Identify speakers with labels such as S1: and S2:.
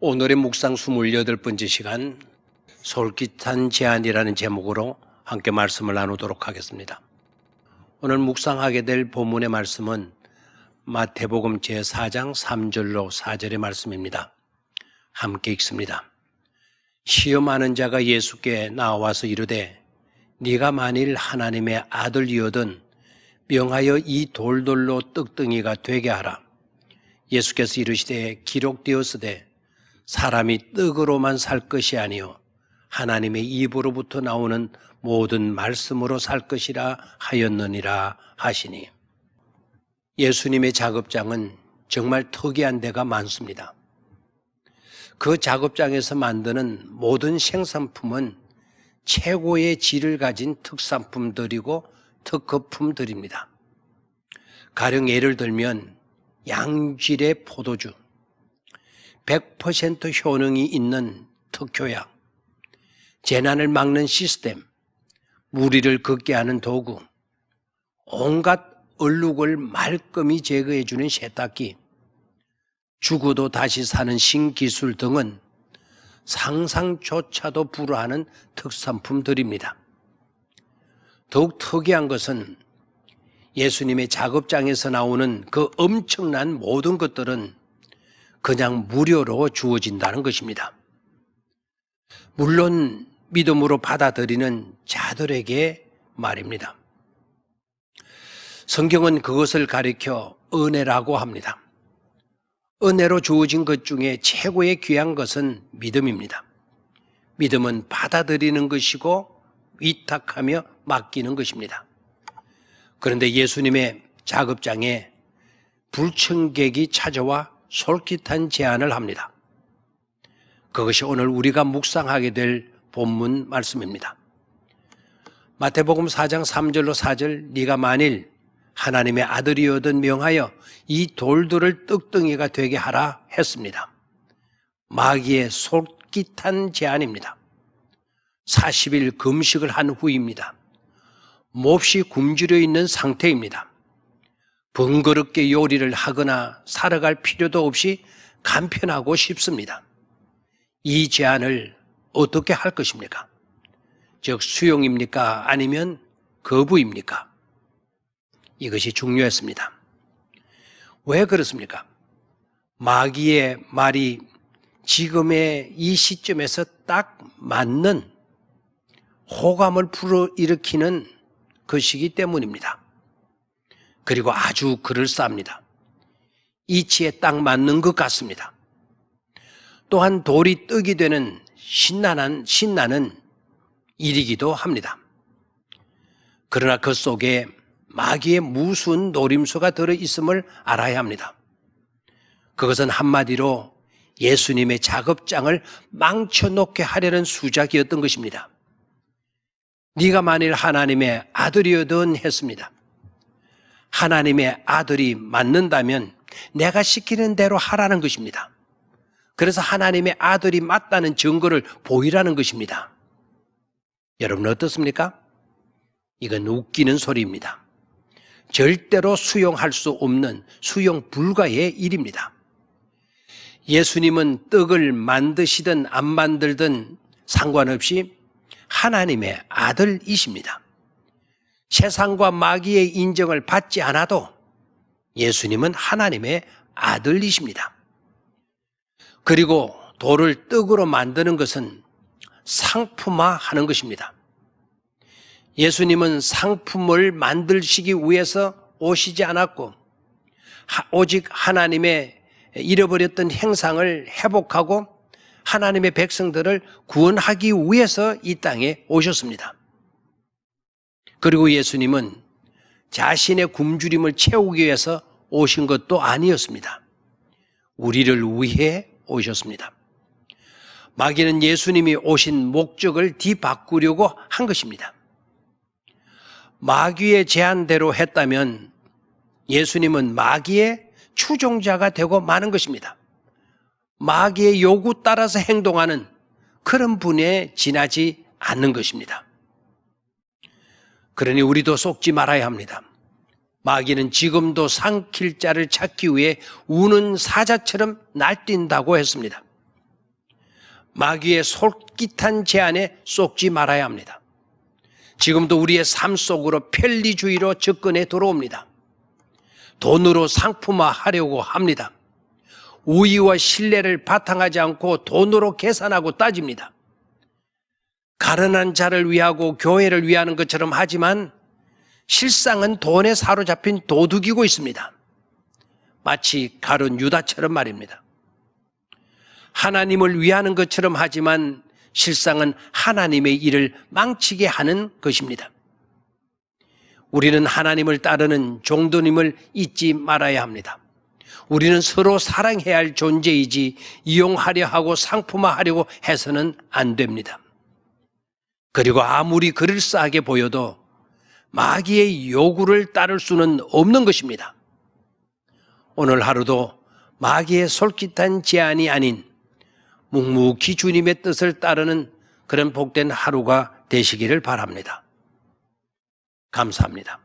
S1: 오늘의 묵상 28번째 시간 솔깃한 제안이라는 제목으로 함께 말씀을 나누도록 하겠습니다. 오늘 묵상하게 될 본문의 말씀은 마태복음 제4장 3절로 4절의 말씀입니다. 함께 읽습니다. 시험하는 자가 예수께 나와서 이르되 네가 만일 하나님의 아들이거든 명하여 이 돌들로 떡덩이가 되게 하라. 예수께서 이르시되 기록되었으되 사람이 떡으로만 살 것이 아니요 하나님의 입으로부터 나오는 모든 말씀으로 살 것이라 하였느니라 하시니, 예수님의 작업장은 정말 특이한 데가 많습니다. 그 작업장에서 만드는 모든 생산품은 최고의 질을 가진 특산품들이고 특허품들입니다. 가령 예를 들면 양질의 포도주, 100% 효능이 있는 특효약, 재난을 막는 시스템, 무리를 걷게 하는 도구, 온갖 얼룩을 말끔히 제거해주는 세탁기, 죽어도 다시 사는 신기술 등은 상상조차도 불허하는 특산품들입니다. 더욱 특이한 것은 예수님의 작업장에서 나오는 그 엄청난 모든 것들은 그냥 무료로 주어진다는 것입니다. 물론 믿음으로 받아들이는 자들에게 말입니다. 성경은 그것을 가리켜 은혜라고 합니다. 은혜로 주어진 것 중에 최고의 귀한 것은 믿음입니다. 믿음은 받아들이는 것이고 위탁하며 맡기는 것입니다. 그런데 예수님의 작업장에 불청객이 찾아와 솔깃한 제안을 합니다. 그것이 오늘 우리가 묵상하게 될 본문 말씀입니다. 마태복음 4장 3절로 4절, 네가 만일 하나님의 아들이거든 명하여 이 돌들을 떡덩이가 되게 하라 했습니다. 마귀의 솔깃한 제안입니다. 40일 금식을 한 후입니다. 몹시 굶주려 있는 상태입니다. 번거롭게 요리를 하거나 사러 갈 필요도 없이 간편하고 쉽습니다. 이 제안을 어떻게 할 것입니까? 즉 수용입니까? 아니면 거부입니까? 이것이 중요했습니다. 왜 그렇습니까? 마귀의 말이 지금의 이 시점에서 딱 맞는 호감을 불어일으키는 것이기 때문입니다. 그리고 아주 그럴싸합니다. 이치에 딱 맞는 것 같습니다. 또한 돌이 떡이 되는 신나는 일이기도 합니다. 그러나 그 속에 마귀의 무수한 노림수가 들어있음을 알아야 합니다. 그것은 한마디로 예수님의 작업장을 망쳐놓게 하려는 수작이었던 것입니다. 네가 만일 하나님의 아들이거든 했습니다. 하나님의 아들이 맞는다면 내가 시키는 대로 하라는 것입니다. 그래서 하나님의 아들이 맞다는 증거를 보이라는 것입니다. 여러분 어떻습니까? 이건 웃기는 소리입니다. 절대로 수용할 수 없는 수용 불가의 일입니다. 예수님은 떡을 만드시든 안 만들든 상관없이 하나님의 아들이십니다. 세상과 마귀의 인정을 받지 않아도 예수님은 하나님의 아들이십니다. 그리고 돌을 떡으로 만드는 것은 상품화하는 것입니다. 예수님은 상품을 만들시기 위해서 오시지 않았고 오직 하나님의 잃어버렸던 형상을 회복하고 하나님의 백성들을 구원하기 위해서 이 땅에 오셨습니다. 그리고 예수님은 자신의 굶주림을 채우기 위해서 오신 것도 아니었습니다. 우리를 위해 오셨습니다. 마귀는 예수님이 오신 목적을 뒤바꾸려고 한 것입니다. 마귀의 제안대로 했다면 예수님은 마귀의 추종자가 되고 마는 것입니다. 마귀의 요구 따라서 행동하는 그런 분에 지나지 않는 것입니다. 그러니 우리도 속지 말아야 합니다. 마귀는 지금도 삼킬 자를 찾기 위해 우는 사자처럼 날뛴다고 했습니다. 마귀의 솔깃한 제안에 속지 말아야 합니다. 지금도 우리의 삶 속으로 편리주의로 접근해 들어옵니다. 돈으로 상품화하려고 합니다. 우위와 신뢰를 바탕하지 않고 돈으로 계산하고 따집니다. 가련한 자를 위하고 교회를 위하는 것처럼 하지만 실상은 돈에 사로잡힌 도둑이고 있습니다. 마치 가룟 유다처럼 말입니다. 하나님을 위하는 것처럼 하지만 실상은 하나님의 일을 망치게 하는 것입니다. 우리는 하나님을 따르는 종도님을 잊지 말아야 합니다. 우리는 서로 사랑해야 할 존재이지 이용하려 하고 상품화하려고 해서는 안 됩니다. 그리고 아무리 그럴싸하게 보여도 마귀의 요구를 따를 수는 없는 것입니다. 오늘 하루도 마귀의 솔깃한 제안이 아닌 묵묵히 주님의 뜻을 따르는 그런 복된 하루가 되시기를 바랍니다. 감사합니다.